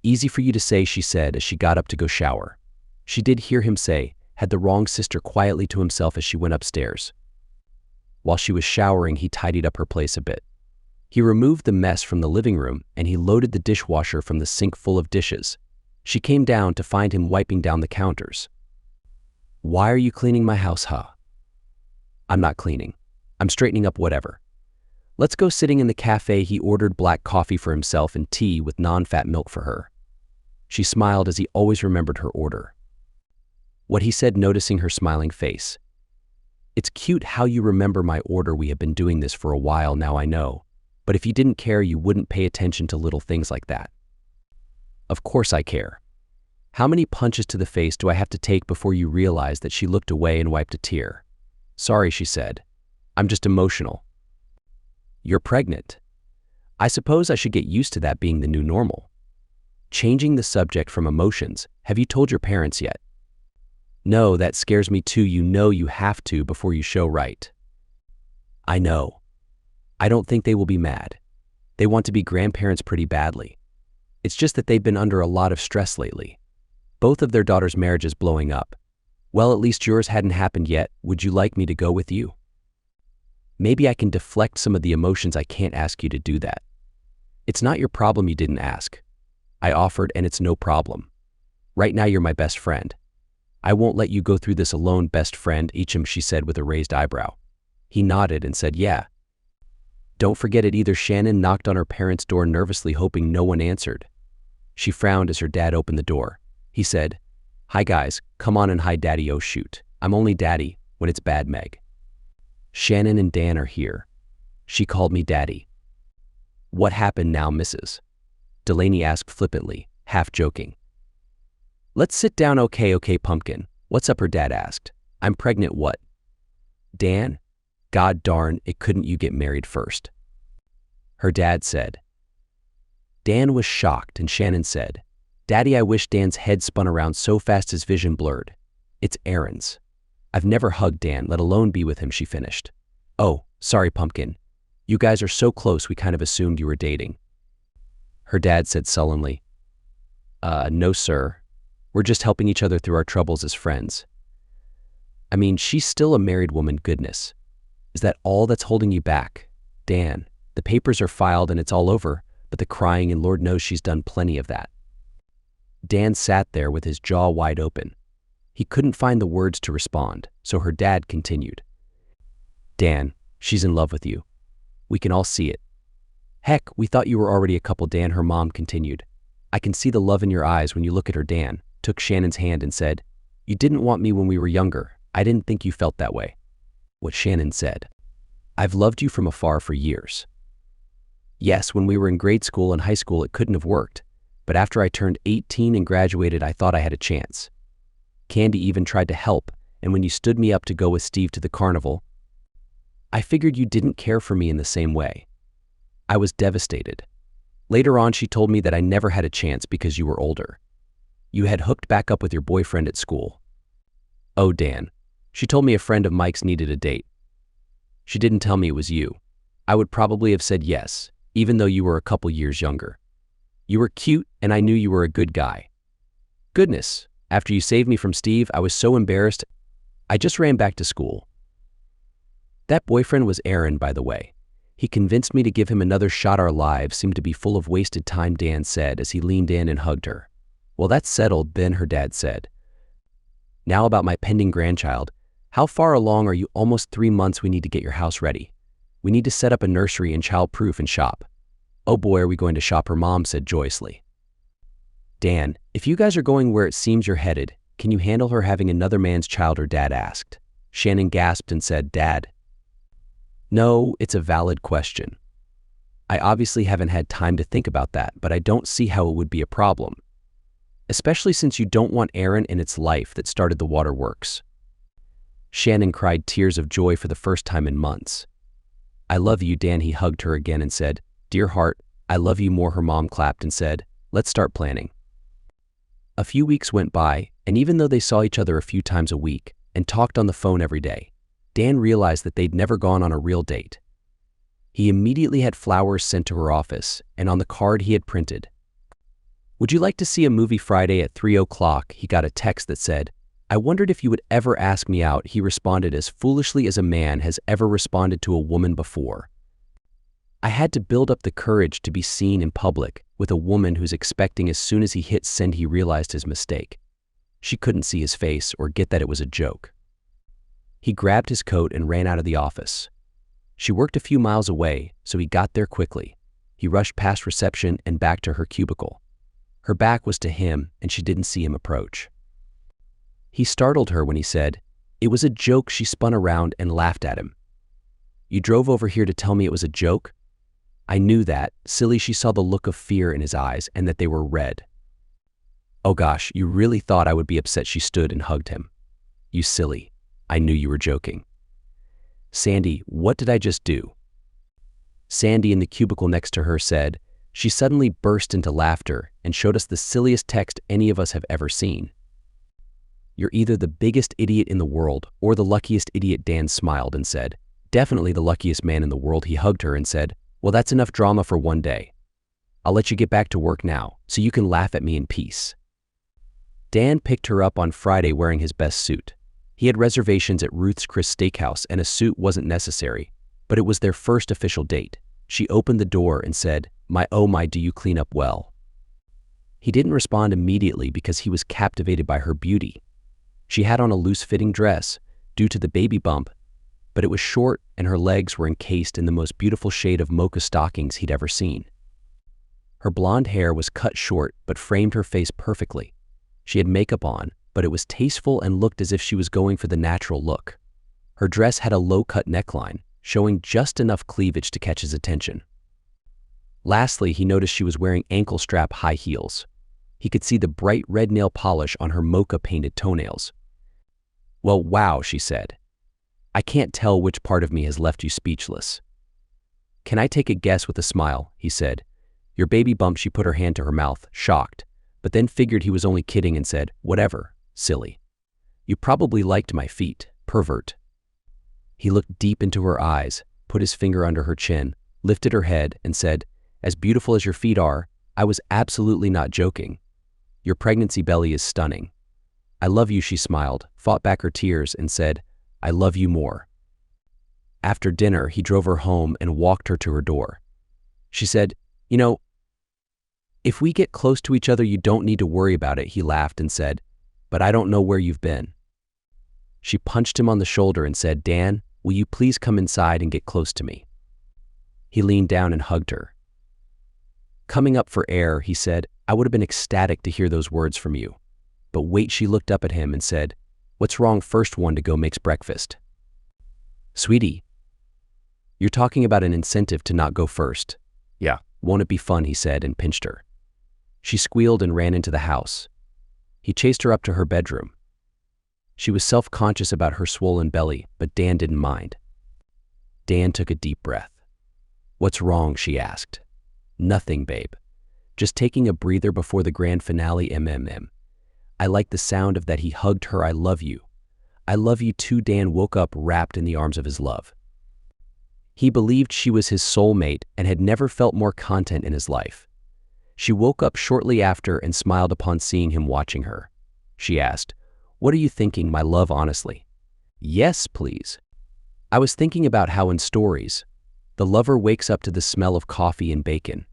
Easy for you to say, she said as she got up to go shower. She did hear him say, had the wrong sister, quietly to himself as she went upstairs. While she was showering, he tidied up her place a bit. He removed the mess from the living room and he loaded the dishwasher from the sink full of dishes. She came down to find him wiping down the counters. Why are you cleaning my house, huh? I'm not cleaning. I'm straightening up whatever. Let's go sitting in the cafe. He ordered black coffee for himself and tea with non-fat milk for her. She smiled as he always remembered her order. What he said, noticing her smiling face. It's cute how you remember my order. We have been doing this for a while now, I know. But if you didn't care, you wouldn't pay attention to little things like that. Of course I care. How many punches to the face do I have to take before you realize that? She looked away and wiped a tear. Sorry, she said. I'm just emotional. You're pregnant. I suppose I should get used to that being the new normal. Changing the subject from emotions, have you told your parents yet? No, that scares me too. You know you have to before you show right. I know. I don't think they will be mad. They want to be grandparents pretty badly. It's just that they've been under a lot of stress lately. Both of their daughters' marriages blowing up. Well, at least yours hadn't happened yet. Would you like me to go with you? Maybe I can deflect some of the emotions. I can't ask you to do that. It's not your problem you didn't ask. I offered and it's no problem. Right now you're my best friend. I won't let you go through this alone, best friend, Eacham, she said with a raised eyebrow. He nodded and said, yeah. Don't forget it either. Shannon knocked on her parents' door nervously, hoping no one answered. She frowned as her dad opened the door. He said, hi guys, come on and hi daddy. Oh shoot, I'm only daddy when it's bad, Meg. Shannon and Dan are here. She called me daddy. What happened now, Mrs.? Delaney asked flippantly, half joking. Let's sit down. Okay, pumpkin. What's up, her dad asked. I'm pregnant. What? Dan? God darn it, couldn't you get married first? Her dad said. Dan was shocked and Shannon said, Daddy, I wish. Dan's head spun around so fast his vision blurred. It's Aaron's. I've never hugged Dan, let alone be with him, she finished. Oh, sorry, pumpkin. You guys are so close, we kind of assumed you were dating. Her dad said sullenly. No, sir. We're just helping each other through our troubles as friends. I mean, she's still a married woman, goodness. Is that all that's holding you back? Dan, the papers are filed and it's all over, but the crying, and Lord knows she's done plenty of that. Dan sat there with his jaw wide open. He couldn't find the words to respond, so her dad continued. Dan, she's in love with you. We can all see it. Heck, we thought you were already a couple, Dan, her mom continued. I can see the love in your eyes when you look at her. Dan took Shannon's hand and said, you didn't want me when we were younger. I didn't think you felt that way. What Shannon said. I've loved you from afar for years. Yes, when we were in grade school and high school it couldn't have worked, but after I turned 18 and graduated I thought I had a chance. Candy even tried to help, and when you stood me up to go with Steve to the carnival, I figured you didn't care for me in the same way. I was devastated. Later on she told me that I never had a chance because you were older. You had hooked back up with your boyfriend at school. Oh, Dan. She told me a friend of Mike's needed a date. She didn't tell me it was you. I would probably have said yes, even though you were a couple years younger. You were cute, and I knew you were a good guy. Goodness, after you saved me from Steve, I was so embarrassed, I just ran back to school. That boyfriend was Aaron, by the way. He convinced me to give him another shot. Our lives seem to be full of wasted time, Dan said as he leaned in and hugged her. Well, that's settled, then, her dad said. Now about my pending grandchild. How far along are you? Almost 3 months. We need to get your house ready. We need to set up a nursery and childproof and shop. Oh boy, are we going to shop, her mom said joyously. Dan, if you guys are going where it seems you're headed, can you handle her having another man's child, her dad asked. Shannon gasped and said, Dad. No, it's a valid question. I obviously haven't had time to think about that, but I don't see how it would be a problem. Especially since you don't want Aaron and it's life that started the waterworks. Shannon cried tears of joy for the first time in months. I love you, Dan. He hugged her again and said, Dear heart, I love you more. Her mom clapped and said, Let's start planning. A few weeks went by, and even though they saw each other a few times a week and talked on the phone every day, Dan realized that they'd never gone on a real date. He immediately had flowers sent to her office, and on the card he had printed, Would you like to see a movie Friday at 3 o'clock? He got a text that said, I wondered if you would ever ask me out. He responded as foolishly as a man has ever responded to a woman before. I had to build up the courage to be seen in public with a woman who's expecting. As soon as he hit send, he realized his mistake. She couldn't see his face or get that it was a joke. He grabbed his coat and ran out of the office. She worked a few miles away, so he got there quickly. He rushed past reception and back to her cubicle. Her back was to him, and she didn't see him approach. He startled her when he said, It was a joke. She spun around and laughed at him. You drove over here to tell me it was a joke? I knew that. Silly. She saw the look of fear in his eyes and that they were red. Oh gosh, you really thought I would be upset? She stood and hugged him. You silly. I knew you were joking. Sandy, what did I just do? Sandy in the cubicle next to her said. She suddenly burst into laughter and showed us the silliest text any of us have ever seen. You're either the biggest idiot in the world or the luckiest idiot. Dan smiled and said, Definitely the luckiest man in the world. He hugged her and said, Well, that's enough drama for one day. I'll let you get back to work now so you can laugh at me in peace. Dan picked her up on Friday wearing his best suit. He had reservations at Ruth's Chris Steakhouse and a suit wasn't necessary, but it was their first official date. She opened the door and said, oh my, do you clean up well? He didn't respond immediately because he was captivated by her beauty. She had on a loose-fitting dress due to the baby bump, but it was short and her legs were encased in the most beautiful shade of mocha stockings he'd ever seen. Her blonde hair was cut short but framed her face perfectly. She had makeup on, but it was tasteful and looked as if she was going for the natural look. Her dress had a low-cut neckline, showing just enough cleavage to catch his attention. Lastly, he noticed she was wearing ankle-strap high heels. He could see the bright red nail polish on her mocha-painted toenails. Well, wow, she said. I can't tell which part of me has left you speechless. Can I take a guess? With a smile, he said. Your baby bump. She put her hand to her mouth, shocked, but then figured he was only kidding and said, Whatever, silly. You probably liked my feet, pervert. He looked deep into her eyes, put his finger under her chin, lifted her head, and said, As beautiful as your feet are, I was absolutely not joking. Your pregnancy belly is stunning. I love you. She smiled, fought back her tears, and said, I love you more. After dinner, he drove her home and walked her to her door. She said, You know, if we get close to each other, you don't need to worry about it. He laughed and said, But I don't know where you've been. She punched him on the shoulder and said, Dan, will you please come inside and get close to me? He leaned down and hugged her. Coming up for air, he said, I would have been ecstatic to hear those words from you. But wait, she looked up at him and said, What's wrong? First one to go makes breakfast. Sweetie, you're talking about an incentive to not go first. Yeah, won't it be fun? He said and pinched her. She squealed and ran into the house. He chased her up to her bedroom. She was self-conscious about her swollen belly, but Dan didn't mind. Dan took a deep breath. What's wrong? She asked. Nothing, babe. Just taking a breather before the grand finale. I like the sound of that. He hugged her. I love you. I love you too. Dan woke up wrapped in the arms of his love. He believed she was his soulmate and had never felt more content in his life. She woke up shortly after and smiled upon seeing him watching her. She asked, What are you thinking, my love, honestly? Yes, please. I was thinking about how in stories, The lover wakes up to the smell of coffee and bacon.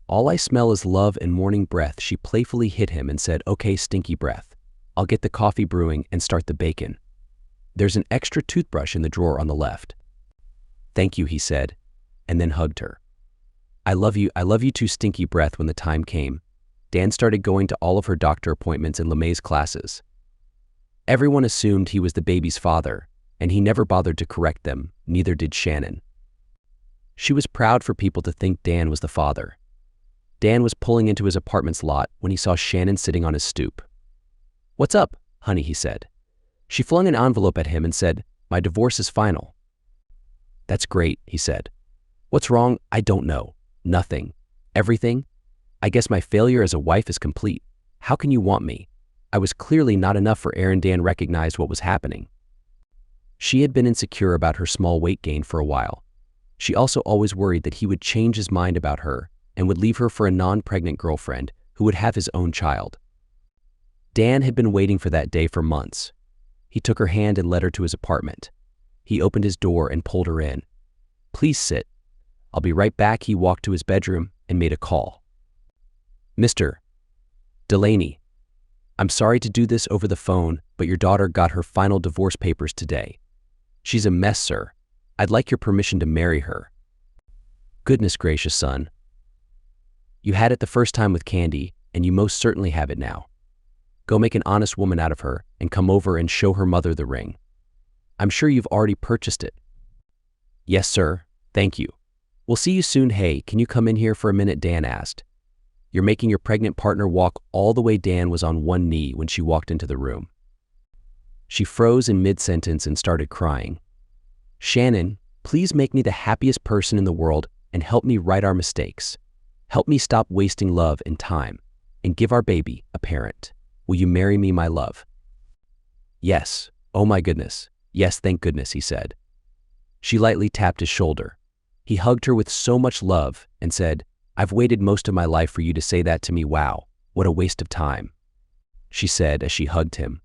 All I smell is love and morning breath. She playfully hit him and said, "Okay, stinky breath. I'll get the coffee brewing and start the bacon. There's an extra toothbrush in the drawer on the left." "Thank you," he said, and then hugged her. I love you too, stinky breath." When the time came, Dan started going to all of her doctor appointments and LeMay's classes. Everyone assumed he was the baby's father, and he never bothered to correct them, neither did Shannon. She was proud for people to think Dan was the father. Dan was pulling into his apartment's lot when he saw Shannon sitting on his stoop. "What's up, honey?" he said. She flung an envelope at him and said, "My divorce is final." "That's great," he said. "What's wrong?" "I don't know. Nothing. Everything? I guess my failure as a wife is complete. How can you want me? I was clearly not enough for Aaron." Dan recognized what was happening. She had been insecure about her small weight gain for a while. She also always worried that he would change his mind about her and would leave her for a non-pregnant girlfriend who would have his own child. Dan had been waiting for that day for months. He took her hand and led her to his apartment. He opened his door and pulled her in. "Please sit. I'll be right back." He walked to his bedroom and made a call. "Mr. Delaney, I'm sorry to do this over the phone, but your daughter got her final divorce papers today. She's a mess, sir. I'd like your permission to marry her." "Goodness gracious, son. You had it the first time with Candy, and you most certainly have it now. Go make an honest woman out of her and come over and show her mother the ring. I'm sure you've already purchased it." "Yes, sir. Thank you. We'll see you soon." "Hey, can you come in here for a minute?" Dan asked. "You're making your pregnant partner walk all the way." Dan was on one knee when she walked into the room. She froze in mid-sentence and started crying. "Shannon, please make me the happiest person in the world and help me right our mistakes. Help me stop wasting love and time and give our baby a parent. Will you marry me, my love?" "Yes. Oh my goodness. Yes, thank goodness," he said. She lightly tapped his shoulder. He hugged her with so much love and said, "I've waited most of my life for you to say that to me. Wow, what a waste of time," she said as she hugged him.